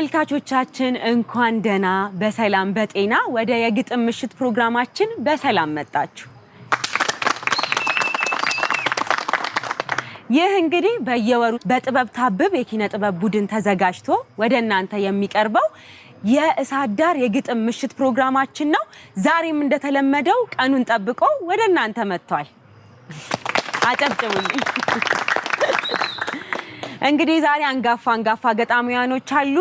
ተመልካቾቻችን እንኳን ደህና በሰላም በጤና ወደ የግጥም ምሽት ፕሮግራማችን በሰላም መጣችሁ። ይህ እንግዲህ በየወሩ በጥበብ ታብብ የኪነ ጥበብ ቡድን ተዘጋጅቶ ወደ እናንተ የሚቀርበው የእሳት ዳር የግጥም ምሽት ፕሮግራማችን ነው። ዛሬም እንደተለመደው ቀኑን ጠብቆ ወደ እናንተ መጥቷል። አጨብጭቡልኝ። እንግዲህ ዛሬ አንጋፋ ገጣሚያኖች አሉ።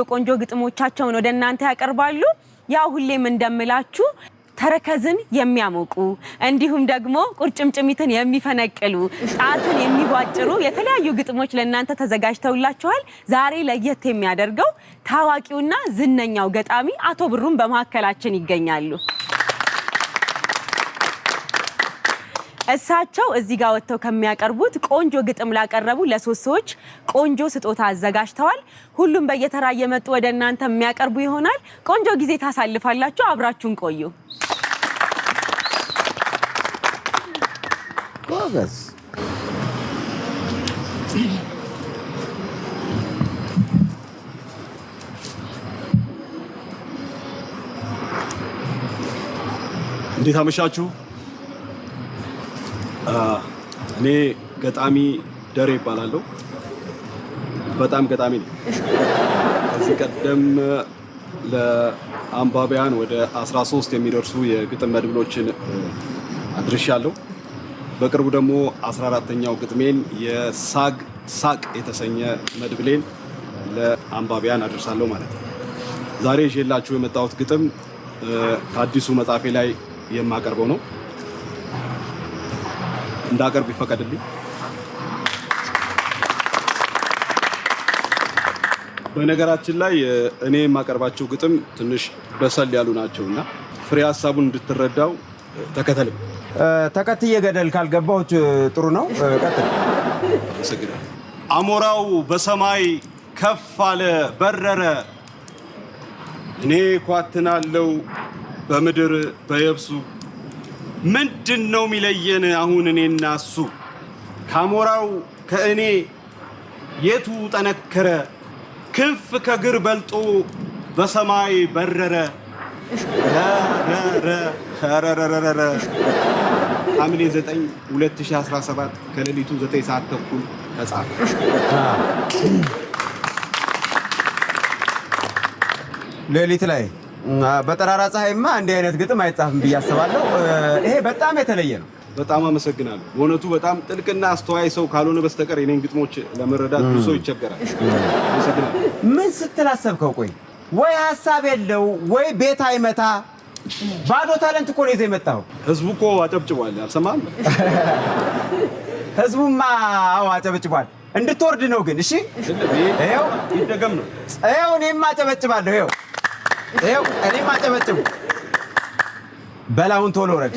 ቆንጆ ግጥሞቻቸውን ወደ እናንተ ያቀርባሉ። ያው ሁሌም እንደምላችሁ ተረከዝን የሚያሞቁ እንዲሁም ደግሞ ቁርጭምጭሚትን የሚፈነቅሉ ጣትን የሚቧጭሩ የተለያዩ ግጥሞች ለእናንተ ተዘጋጅተውላችኋል። ዛሬ ለየት የሚያደርገው ታዋቂውና ዝነኛው ገጣሚ አቶ ብሩም በመካከላችን ይገኛሉ። እሳቸው እዚህ ጋር ወጥተው ከሚያቀርቡት ቆንጆ ግጥም ላቀረቡ ለሶስት ሰዎች ቆንጆ ስጦታ አዘጋጅተዋል። ሁሉም በየተራ እየመጡ ወደ እናንተ የሚያቀርቡ ይሆናል። ቆንጆ ጊዜ ታሳልፋላችሁ። አብራችሁን ቆዩ። ጎበዝ እንዴት አመሻችሁ? እኔ ገጣሚ ደሬ ይባላለሁ። በጣም ገጣሚ ነኝ። ከዚህ ቀደም ለአንባቢያን ወደ 13 የሚደርሱ የግጥም መድብሎችን አድርሻለሁ። በቅርቡ ደግሞ 14ኛው ግጥሜን የሳቅ የተሰኘ መድብሌን ለአንባቢያን አድርሳለሁ ማለት ነው። ዛሬ ይዤላችሁ የመጣሁት ግጥም ከአዲሱ መጽሐፌ ላይ የማቀርበው ነው። እንዳቀርብ ይፈቀድልኝ። በነገራችን ላይ እኔ የማቀርባቸው ግጥም ትንሽ በሰል ያሉ ናቸውና ፍሬ ሀሳቡን እንድትረዳው ተከተልም። ተከትዬ ገደል ካልገባሁ ጥሩ ነው። ቀጥል። አመሰግናለሁ። አሞራው በሰማይ ከፍ አለ በረረ፣ እኔ ኳትናለው በምድር በየብሱ። ምንድነው የሚለየን አሁን እኔና እሱ? ካሞራው ከእኔ የቱ ጠነከረ? ክንፍ ከግር በልጦ በሰማይ በረረ። ረረረረረ ሐምሌ 9 2017 ከሌሊቱ 9 ሰዓት ተኩል ተጻፈ። ሌሊት ላይ በጠራራ ፀሐይማ እንዲህ አይነት ግጥም አይጻፍም ብዬ አስባለሁ። ይሄ በጣም የተለየ ነው። በጣም አመሰግናለሁ። በእውነቱ በጣም ጥልቅና አስተዋይ ሰው ካልሆነ በስተቀር የኔን ግጥሞች ለመረዳት ብዙ ሰው ይቸገራል። አመሰግናለሁ። ምን ስትል አሰብከው? ቆይ ወይ ሀሳብ የለው ወይ ቤት አይመታ፣ ባዶ ታለንት እኮ ነው ይዘህ የመጣኸው። ህዝቡ እኮ አጨብጭቧል። አልሰማህም? ህዝቡማ አዎ አጨብጭቧል። እንድትወርድ ነው ግን። እሺ ይኸው ይደገም ነው። ይኸው እኔም አጨበጭባለሁ። ይኸው እኔም አጨበጭቡ። በላውን ቶሎ ወረድ።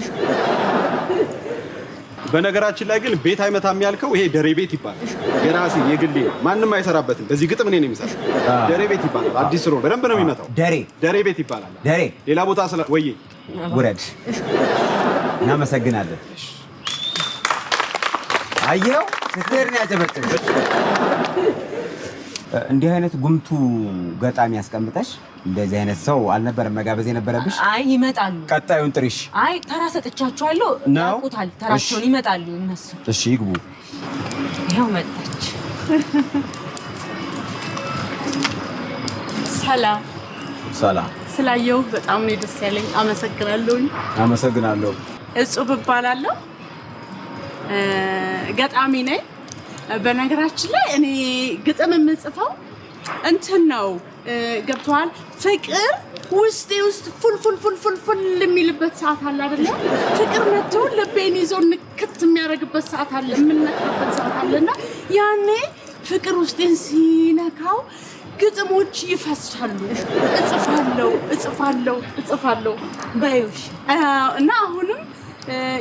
በነገራችን ላይ ግን ቤት አይመታም ያልከው ይሄ ደሬ ቤት ይባላል። የራሴ የግሌ ማንም አይሰራበትም። በዚህ ግጥም እኔ ነኝ የምሰራው። ደሬ ቤት ይባላል። አዲስ ሮ በደንብ ነው የሚመታው። ደሬ ቤት ይባላል። ደሬ ሌላ ቦታ ወዬ ውረድ። እናመሰግናለን። አየኸው ስትሄድ ነው ያጨበጭበው። እንዲህ አይነት ጉምቱ ገጣሚ ያስቀምጠሽ እንደዚህ አይነት ሰው አልነበረም መጋበዝ የነበረብሽ። አይ ይመጣሉ። ቀጣዩን ጥሪሽ። አይ ተራ ሰጥቻቸዋለሁ። ያውቁታል ተራቸውን። ይመጣሉ እነሱ። እሺ ይግቡ። ይኸው መጣች። ሰላም ስላየው በጣም ነው ደስ ያለኝ። አመሰግናለሁ። እጹብ እባላለሁ። ገጣሚ ነኝ። በነገራችን ላይ እኔ ግጥም የምጽፈው እንትን ነው ገብቷል። ፍቅር ውስጤ ውስጥ ፉል የሚልበት ሰዓት አለ አይደለ? ፍቅር መጥቶ ልቤን ይዞ ንክት የሚያደርግበት ሰዓት አለ፣ የምነካበት ሰዓት አለና ያኔ ፍቅር ውስጤን ሲነካው ግጥሞች ይፈሳሉ። እጽፋለሁ ባዮሽ እና አሁንም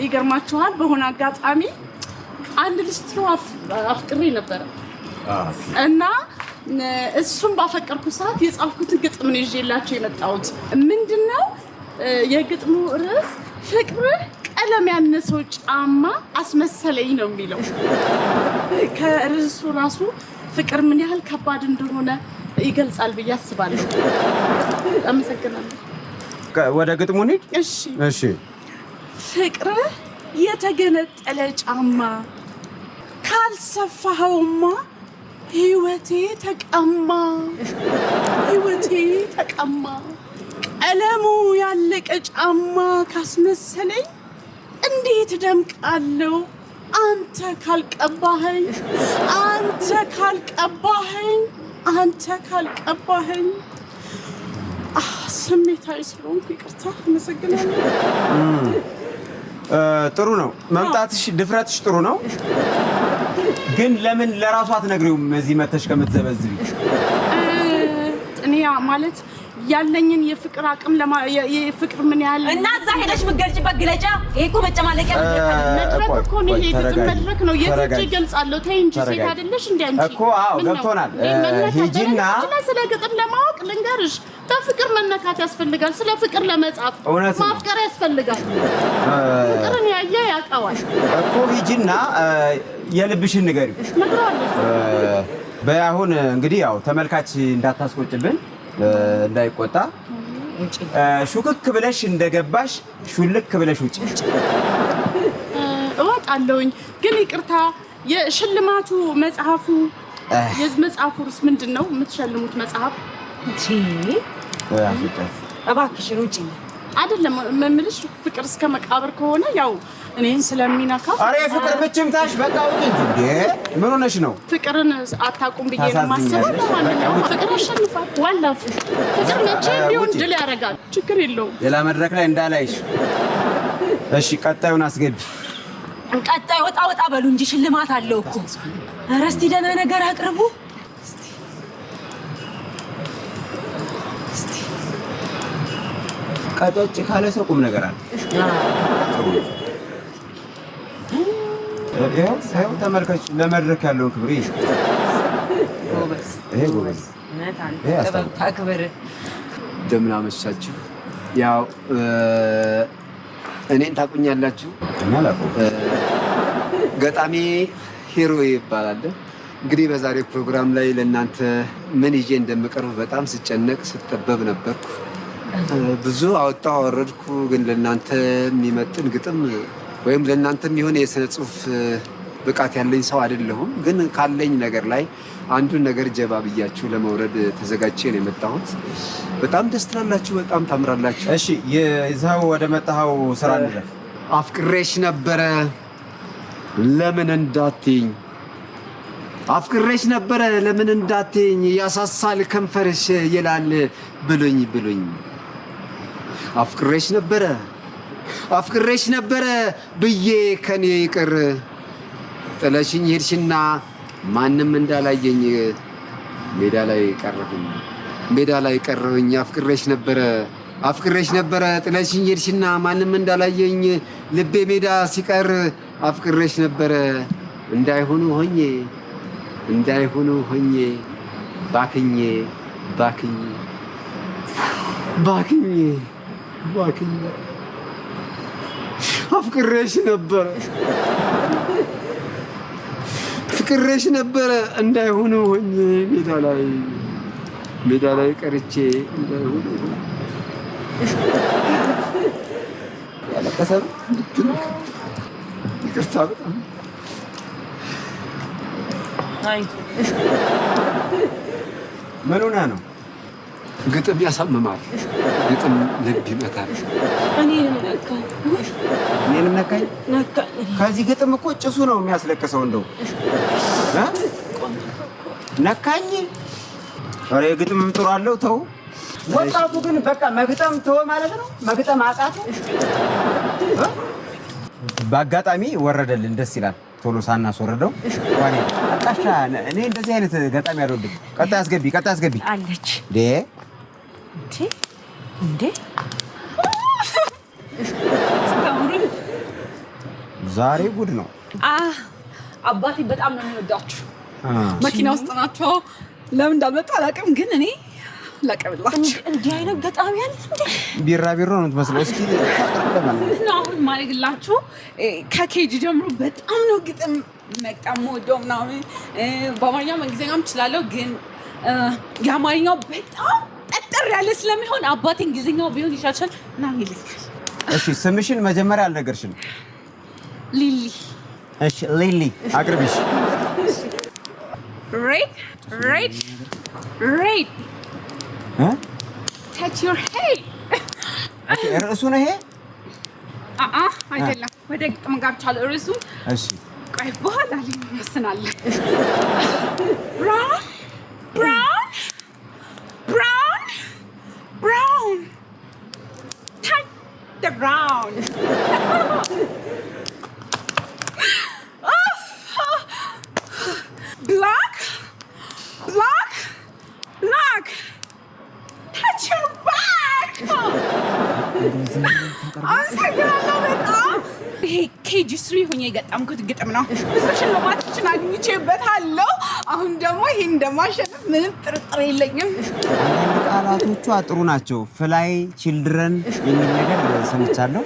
ይገርማችኋል በሆነ አጋጣሚ አንድ ልስትሮ አፍቅሬ ነበር እና እሱም ባፈቀርኩ ሰዓት የጻፍኩትን ግጥም ነው ይዤላችሁ የመጣሁት። ምንድነው የግጥሙ ርዕስ? ፍቅርህ ቀለም ያነሰው ጫማ አስመሰለኝ ነው የሚለው። ከርዕሱ ራሱ ፍቅር ምን ያህል ከባድ እንደሆነ ይገልጻል ብዬ አስባለሁ። አመሰግናለሁ። ወደ ግጥሙ እንሂድ። እሺ። ፍቅር የተገነጠለ ጫማ ካልሰፋኸውማ ህይወቴ ተቀማ። ቀለሙ ያለቀ ጫማ ካስመሰለኝ እንዴት ደምቃለሁ አንተ ካልቀባኸኝ። ስሜታዊ ስለሆንኩ ይቅርታ። አመሰግናለሁ። ጥሩ ነው መምጣትሽ፣ ድፍረትሽ ጥሩ ነው። ግን ለምን ለራሷ አትነግሪውም? እዚህ መተሽ ከምትዘበዝቢ እኔ ማለት ያለኝን የፍቅር አቅም የፍቅር ምን ያህል እና እዛ ሄደሽ የምትገልጪበት ግለጫ። ይሄ እኮ መጨማለቂያ መድረክ እኮ ነው። ይሄ ግጥም መድረክ ነው። የት እገልጻለሁ? ተይ እንጂ ሴት አይደለሽ እንዴ አንቺ እኮ። አዎ ገብቶናል። ሂጂና ስለ ግጥም ለማወቅ ልንገርሽ፣ በፍቅር መነካት ያስፈልጋል። ስለ ፍቅር ለመጻፍ ማፍቀር ያስፈልጋል። ፍቅርን ያየ ያውቀዋል እኮ። ሂጂና የልብሽን ንገሪው። በአሁን እንግዲህ ያው ተመልካች እንዳታስቆጭብን እንዳይቆጣ ሹክክ ብለሽ እንደገባሽ ሹልክ ብለሽ ውጪ። እወጣለሁኝ ግን ይቅርታ፣ የሽልማቱ መጽሐፉ የመጽሐፉ ርዕስ ምንድን ነው? የምትሸልሙት መጽሐፍ እባክሽን ውጪ። አይደለም የምልሽ ፍቅር እስከ መቃብር ከሆነ ያው እኔን ስለሚነካ። አሬ ፍቅር ብቻምታሽ በቃ ውጪ እንጂ ምን ሆነሽ ነው? ፍቅርን አታውቁም ብዬ ነው የማስበው። ለማንኛውም ፍቅር ያሸንፋል። ዋላፍ ፍቅር መቼም ቢሆን ድል ያደርጋል። ችግር የለውም። ሌላ መድረክ ላይ እንዳላይሽ። እሺ ቀጣዩን አስገቢ። ቀጣይ ወጣ በሉ እንጂ ሽልማት አለው እኮ። ኧረ እስቲ ደህና ነገር አቅርቡ። ቀጠጭ ካለ ሰው ቁም ነገር አለ። ይኸው ተመልካች ለመድረክ ያለውን ክብር ይሄ ጎበዝ ታክብር። እንደምን አመሻችሁ። ያው እኔን ታቁኛላችሁ። ገጣሚ ሂሮ ይባላል። እንግዲህ በዛሬው ፕሮግራም ላይ ለእናንተ ምን ይዤ እንደምቀርብ በጣም ስጨነቅ ስጠበብ ነበርኩ። ብዙ አወጣሁ አወረድኩ፣ ግን ለእናንተ የሚመጥን ግጥም ወይም ለእናንተ የሚሆን የስነ ጽሁፍ ብቃት ያለኝ ሰው አይደለሁም። ግን ካለኝ ነገር ላይ አንዱን ነገር ጀባ ብያችሁ ለመውረድ ተዘጋጅቼ ነው የመጣሁት። በጣም ደስ ትላላችሁ፣ በጣም ታምራላችሁ። እሺ ይዘው ወደ መጣኸው ስራ እንለፍ። አፍቅሬሽ ነበረ ለምን እንዳትይኝ፣ አፍቅሬሽ ነበረ ለምን እንዳትይኝ፣ ያሳሳል ከንፈርሽ ይላል ብሉኝ ብሉኝ። አፍቅሬሽ ነበረ ብዬ ከኔ ይቅር ጥለሽኝ ሄድሽና ማንም እንዳላየኝ ሜዳ ላይ ቀረሁኝ። አፍቅሬሽ ነበረ ጥለሽኝ ሄድሽና ማንም እንዳላየኝ ልቤ ሜዳ ሲቀር አፍቅሬሽ ነበረ እንዳይሆኑ ሆኜ ባክኜ አፍቅሬሽ ነበረ እንዳይሆኑ ሆኜ ሜዳ ላይ ቀርቼ እንዳይሆኑ ያለቀሰ ይቅርታ። በጣም ምን ሆነህ ነው? ግጥም ያሳምማል። ግጥም ልብ ይመታል። እኔንም ነካኝ። ከዚህ ግጥም እኮ ጭሱ ነው የሚያስለቅሰው። እንደው ነካኝ። ኧረ ግጥምም ጥሩ አለው። ተው ወጣቱ ግን በቃ መግጠም ተወ ማለት ነው። መግጠም አቃተ። በአጋጣሚ ወረደልን፣ ደስ ይላል። ቶሎ ሳናስወረደው ዋኔ አጣሻ። እኔ እንደዚህ አይነት ገጣሚ አልወድም። ቀጣይ አስገቢ አለች እንዴ ዛሬ ጉድ ነው። አባቴ በጣም ነው የሚወዳችሁ። መኪና ውስጥ ናቸው። ለምን እንዳልመጣ አላውቅም፣ ግን እኔ ላቀብላችሁ። እንዲህ አይነት ገጣሚ ያለ ቢራቢሮ ነው የምትመስለው። እስኪ አሁን ማድረግላችሁ ከኬጂ ጀምሮ በጣም ነው ግጥም መቅጠም ወደው ምናምን በአማርኛ በእንግሊዝኛም እችላለሁ፣ ግን የአማርኛው በጣም ጠጠር ያለ ስለሚሆን አባቴ እንግሊዝኛው ቢሆን ይሻልሻል ምናምን ይልካል። እሺ ስምሽን መጀመሪያ አልነገርሽንም። ሊሊ። እሺ ሊሊ አቅርቢሽ። ሬድ touch your head። ርዕሱ ነው ይሄ? አይደለም፣ ወደ ግጥም ገብቻለሁ ርዕሱ። እሺ ቆይ በኋላ ላይ እንወስናለን። brown touch the brown። black touch your back። አመሰግናለሁ በጣም። ይሄ KG3 ሆኜ የገጠምኩት ግጥም ነው። ብዙ ሽልማቶችን አግኝቼበታለሁ። አሁን ደግሞ ይሄ እንደማሸነፍ ምንም ጥርጥር የለኝም። አንዳንድ ቃላቶቿ ጥሩ ናቸው። ፍላይ ቺልድረን የሚል ነገር ሰምቻለሁ።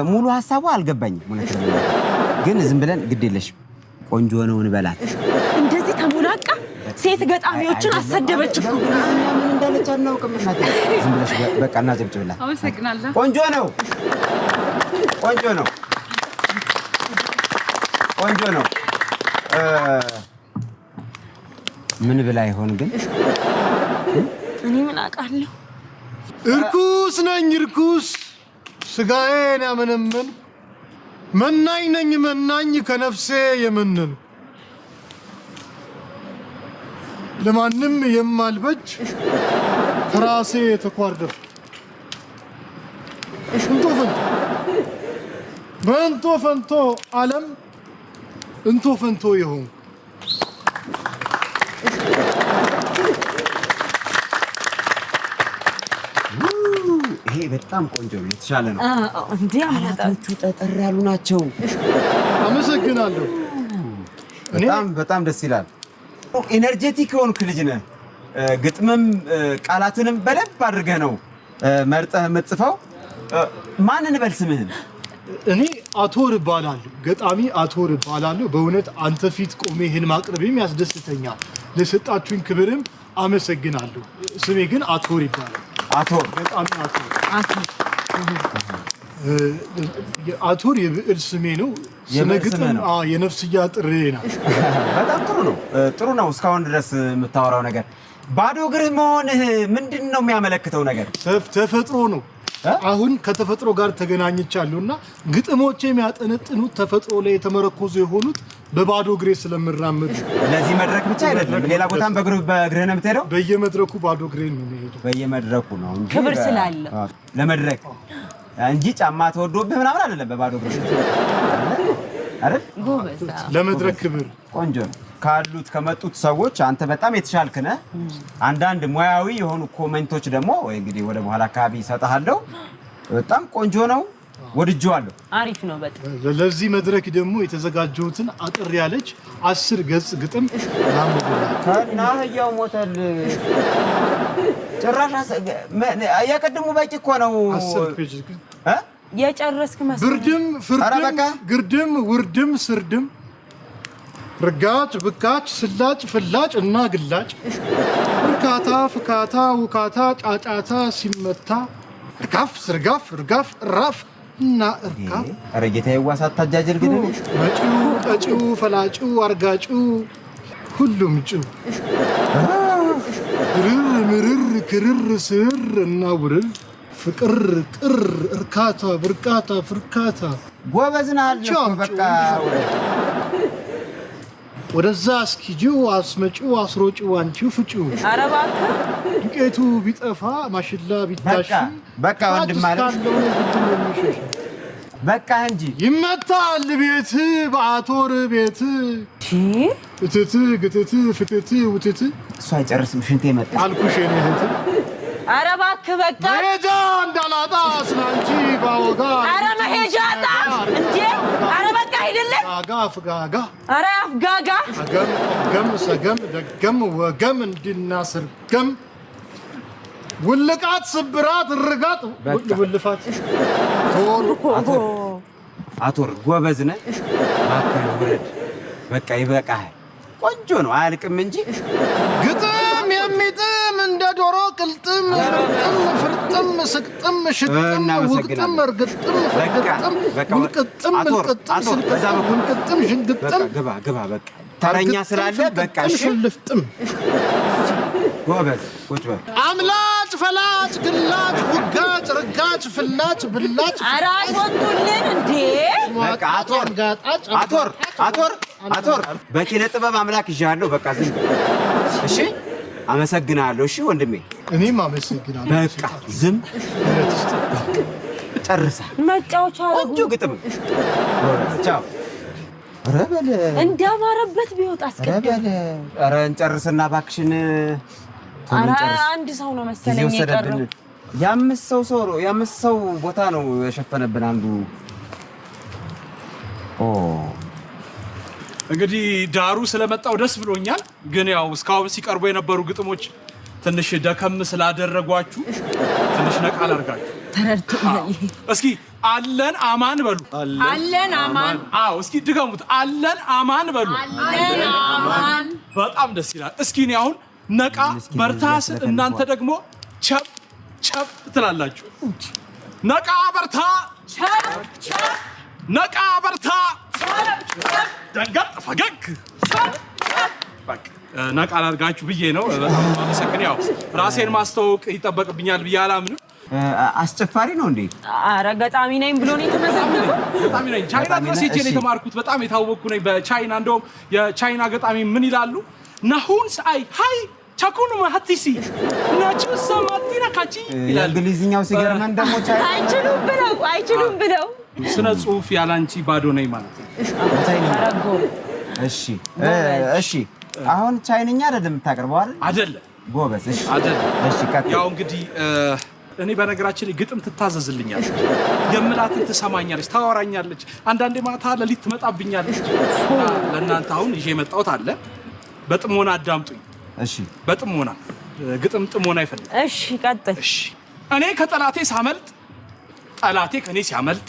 ሙሉ ሀሳቡ አልገባኝም እውነት ነው፣ ግን ዝም ብለን ግድ የለሽም ቆንጆ ነው እንበላት። እንደዚህ ተሞላቃ ሴት ገጣሚዎችን አሰደበች እኮ። ምን እንዳለች አናውቅም። እናቴ ዝም ብለሽ በቃ እናጨብጭብላት። አመሰግናለሁ። ቆንጆ ነው፣ ቆንጆ ነው፣ ቆንጆ ነው። ምን ብላ ይሆን ግን? እኔ ምን አውቃለሁ? እርኩስ ነኝ እርኩስ ስጋዬን ያመነመን መናኝ ነኝ መናኝ ከነፍሴ የምንን ለማንም የማልበጅ ከራሴ የተኳርደፍ በእንቶ ፈንቶ ዓለም እንቶ ፈንቶ ይሆን ይሄ በጣም ቆንጆ ነው፣ የተሻለ ነው። እንዴ ቃላቶቹ ጠጠር ያሉ ናቸው። አመሰግናለሁ። በጣም ደስ ይላል። ኢነርጄቲክ የሆንክ ልጅ ነህ። ግጥምም ቃላትንም በደንብ አድርገህ ነው መርጠህ የምትጽፈው። ማንን በል ስምህን? እኔ አቶር እባላለሁ፣ ገጣሚ አቶር እባላለሁ። በእውነት አንተ ፊት ቆሜ ይህን ማቅረብም ያስደስተኛል። ለሰጣችሁኝ ክብርም አመሰግናለሁ። ስሜ ግን አቶር ይባላል። አቶር ገጣሚ አቶር የብዕር ስሜ ነው። ስነ ግጥም የነፍስያ ጥሬ ነው። በጣም ጥሩ ነው፣ ጥሩ ነው። እስካሁን ድረስ የምታወራው ነገር ባዶ እግርህ መሆንህ ምንድን ነው የሚያመለክተው ነገር? ተፈጥሮ ነው። አሁን ከተፈጥሮ ጋር ተገናኝቻለሁና ግጥሞቼ የሚያጠነጥኑት ተፈጥሮ ላይ የተመረኮዙ የሆኑት በባዶ እግሬ ስለምራመድ። ለዚህ መድረክ ብቻ አይደለም፣ ሌላ ቦታም በእግርህ ነው የምትሄደው? በየመድረኩ ባዶ እግሬ ነው የምሄደው። በየመድረኩ ነው እንጂ ክብር ስላለ ለመድረክ እንጂ ጫማ ተወዶብህ ምናምን አይደለም። በባዶ እግር አይደል? ለመድረክ ክብር። ቆንጆ ነው። ካሉት ከመጡት ሰዎች አንተ በጣም የተሻልክ ነህ። አንዳንድ ሙያዊ የሆኑ ኮሜንቶች ደግሞ እንግዲህ ወደ በኋላ አካባቢ እሰጥሃለሁ። በጣም ቆንጆ ነው፣ ወድጄዋለሁ። አሪፍ ነው በጣም። ለዚህ መድረክ ደግሞ የተዘጋጀሁትን አጥር ያለች 10 ገጽ ግጥም ከናህያው ሞተል ጭራሽ ያቀድሙ በቂ እኮ ነው። 10 ፔጅ የጨረስክ መስሎኝ። ብርድም ፍርድም ግርድም ውርድም ስርድም ርጋጭ ብቃጭ ስላጭ ፍላጭ እና ግላጭ እርካታ ፍካታ ውካታ ጫጫታ ሲመታ እርጋፍ ስርጋፍ እርጋፍ እራፍ እና እርካፍ። ኧረ ጌታዬ ዋሳት ታጃጅል ግን መጪው ቀጪው ፈላጭው አርጋጭው ሁሉም ጭው ምርር ምርር ክርር ስር እና ውርር ፍቅር ቅር እርካታ ብርቃታ ፍርካታ ጎበዝናል። በቃ ወደዛ እስኪጂው አስመጪው አስሮጪው አንቺው ፍጪው። ኧረ እባክህ ዱቄቱ ቢጠፋ ማሽላ ቢታሽ በቃ ወንድም ማለት በቃ እንጂ ይመታል ቤት በአቶር ቤት እትት ግትት ፍትት ውትት። እሱ አይጨርስም ሽንቴ መጣ አልኩሽ የኔ እህት። ኧረ እባክህ በቃ መሄጃ እንዳላጣ ስላንቺ ባወጋ። ኧረ መሄጃ አጣ እንዴ! ኧረ በቃ ሂድልኝ። ጋጋ ፍጋጋ ኧረ አፍጋጋ ገም ገም ሰገም ደገም ወገም እንድናስር ገም ውልቃት ስብራት ርጋጥ ውልፋት። አቶር ጎበዝ ነህ። እባክህ ውረድ። በቃ ይበቃሃል። ቆንጆ ነው አያልቅም እንጂ ግጥም ዶሮ ቅልጥም ቅልጥም ፍርጥም ስቅጥም ሽጥም ውቅጥም እርግጥም ፍርግጥም ውልቅጥም ምልቅጥም ስልቅጥም ውልቅጥም ሽንግጥም ግባ በቃ ተረኛ ስላለ በቃ ሽልፍጥም ጎበዝ ቁጭ በል አምላጭ ፈላጭ ግላጭ ውጋጭ ርጋጭ ፍላጭ ብላጭ አራስ ወጡልን እንዴ በቃ አቶር በኪነ ጥበብ አምላክ ይዣለሁ በቃ ዝም እሺ አመሰግናለሁ እሺ ወንድሜ እኔም አመሰግናለሁ በቃ ዝም ጨርሳ መጫወቻ ቆንጆ ግጥም ቻው ረበለ እንዳማረበት ቢወጣ አስቀድም ኧረ እንጨርስና እባክሽን አንድ ሰው ነው መሰለኝ የቀረው የአምስት ሰው ቦታ ነው የሸፈነብን አንዱ እንግዲህ ዳሩ ስለመጣው ደስ ብሎኛል ግን ያው እስካሁን ሲቀርቡ የነበሩ ግጥሞች ትንሽ ደከም ስላደረጓችሁ ትንሽ ነቃ አላርጋችሁ ተረድቶኛል እስኪ አለን አማን በሉ አለን አማን አዎ እስኪ ድገሙት አለን አማን በሉ አለን አማን በጣም ደስ ይላል እስኪ እኔ አሁን ነቃ በርታ እናንተ ደግሞ ቸብ ቸብ ትላላችሁ ነቃ በርታ ቸብ ቸብ ነቃ በርታ ቸብ ቸብ ደንገጥ ፈገግ ቸብ ቸብ በቃ ነቃ አላርጋችሁ ብዬ ነው በጣም አመሰግን ያው ራሴን ማስተዋወቅ ይጠበቅብኛል ብዬ አላምንም አስጨፋሪ ነው እንዴ ኧረ ገጣሚ ነኝ ብሎ ነው የተመዘገበው ገጣሚ ነኝ ቻይና ድረስ ሄጄ ነው የተማርኩት በጣም የታወቅኩ ነኝ በቻይና እንደውም የቻይና ገጣሚ ምን ይላሉ ናሁን ሳይ ሃይ ቻኩኑ ማህቲሲ ናቹ ሰማቲና ካቺ ይላል እንግሊዝኛው ሲገርመን ደግሞ ቻይና አይችሉም ብለው ስነ ጽሁፍ ያላንቺ ባዶ ነኝ ማለት ነው እሺ አሁን ቻይንኛ አይደለም የምታቀርበው አይደል ጎበዝ እሺ ያው እንግዲህ እኔ በነገራችን ላይ ግጥም ትታዘዝልኛለች የምላትን ትሰማኛለች ታወራኛለች አንዳንዴ ማታ ለሊት ትመጣብኛለች ለእናንተ አሁን ይዤ የመጣሁት አለ በጥሞና አዳምጡኝ እሺ በጥሞና ግጥም ጥሞና ይፈልግ እሺ ቀጥል እሺ እኔ ከጠላቴ ሳመልጥ ጠላቴ ከኔ ሲያመልጥ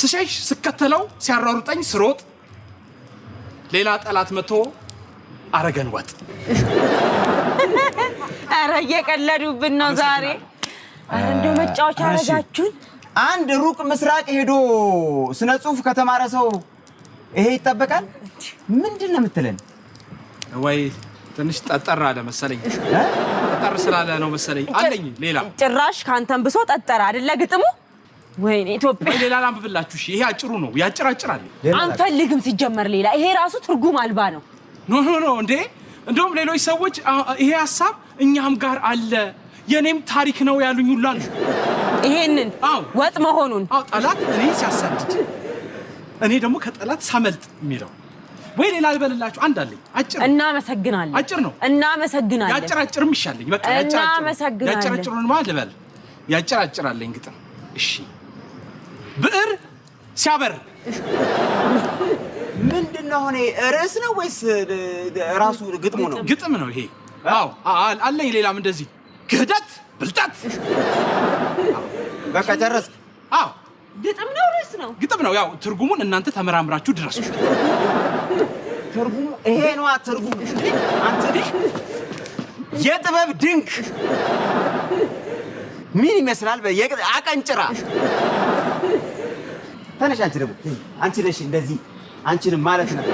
ስሸሽ ስከተለው ሲያሯሩጠኝ ስሮጥ ሌላ ጠላት መቶ አረገን ወጥ ኧረ እየቀለዱብን ነው ዛሬ ኧረ እንደው መጫወቻ አረጋችሁን አንድ ሩቅ ምስራቅ ሄዶ ስነ ጽሁፍ ከተማረ ሰው ይሄ ይጠበቃል ምንድን ነው የምትለን ወይ ትንሽ ጠጠር አለ መሰለኝ ጠጠር ስላለ ነው መሰለኝ አለኝ ሌላ ጭራሽ ካንተን ብሶ ጠጠር አይደለ ግጥሙ ወይኔ ኢትዮጵያ ሌላ ላንብብላችሁ እሺ ይሄ አጭሩ ነው ያጭራጭራል አንፈልግም ሲጀመር ሌላ ይሄ ራሱ ትርጉም አልባ ነው ኖ እንዴ እንደውም ሌሎች ሰዎች ይሄ ሐሳብ እኛም ጋር አለ የኔም ታሪክ ነው ያሉኝ ሁሉ አሉ ይሄንን ወጥ መሆኑን ጠላት እኔ ሲያሳድድ እኔ ደግሞ ከጠላት ሳመልጥ የሚለው ወይ ሌላ ልበልላችሁ አንድ አለኝ አጭር እናመሰግናለን አጭር ነው እናመሰግናለን ያጭራጭርም ይሻለኝ በቃ ያጭራጭሩን ማለት ልበል ያጭራጭራለኝ ግጥም እሺ ብዕር ሲያበር ምንድነው ሆኔ ርዕስ ነው ወይስ ራሱ ግጥሙ ነው ግጥም ነው ይሄ አዎ አለኝ ሌላም እንደዚህ ክህደት ብልጠት በቃ ጨረስክ አዎ ግጥም ነው ርዕስ ነው ግጥም ነው ያው ትርጉሙን እናንተ ተመራምራችሁ ድረሱ ትርጉሙ ይሄ ነው ትርጉሙ አንተ የጥበብ ድንክ ምን ይመስላል አቀንጭራ ተነሽ አንቺ ደግሞ አንቺ ነሽ እንደዚህ አንቺንም ማለት ነው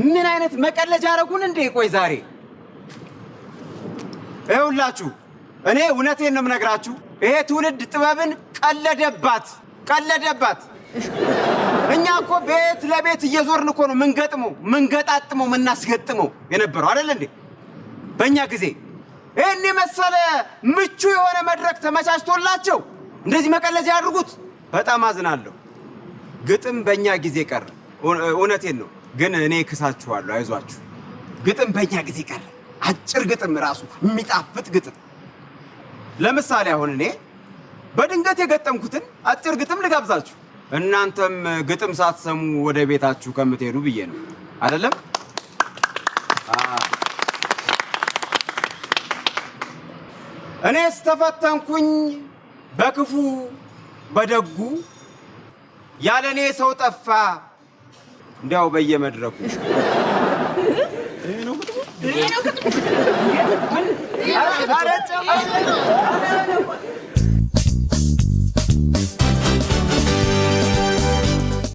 ምን አይነት መቀለጃ አረጉን እንዴ ቆይ ዛሬ ይኸውላችሁ እኔ እውነቴን ነው የምነግራችሁ ይሄ ትውልድ ጥበብን ቀለደባት እኛ እኮ ቤት ለቤት እየዞርን እኮ ነው ምንገጣጥመው ምናስገጥመው የነበረው አይደል እንዴ በእኛ ጊዜ ይህን የመሰለ ምቹ የሆነ መድረክ ተመቻችቶላቸው እንደዚህ መቀለጃ ያድርጉት በጣም አዝናለሁ ግጥም በእኛ ጊዜ ቀረ እውነቴን ነው ግን እኔ ክሳችኋለሁ አይዟችሁ ግጥም በእኛ ጊዜ ቀረ አጭር ግጥም ራሱ የሚጣፍጥ ግጥም ለምሳሌ አሁን እኔ በድንገት የገጠምኩትን አጭር ግጥም ልጋብዛችሁ እናንተም ግጥም ሳትሰሙ ወደ ቤታችሁ ከምትሄዱ ብዬ ነው አይደለም እኔስ ተፈተንኩኝ በክፉ በደጉ ያለኔ ሰው ጠፋ እንዲያው በየመድረኩ ይሄ ነው ግጥሙ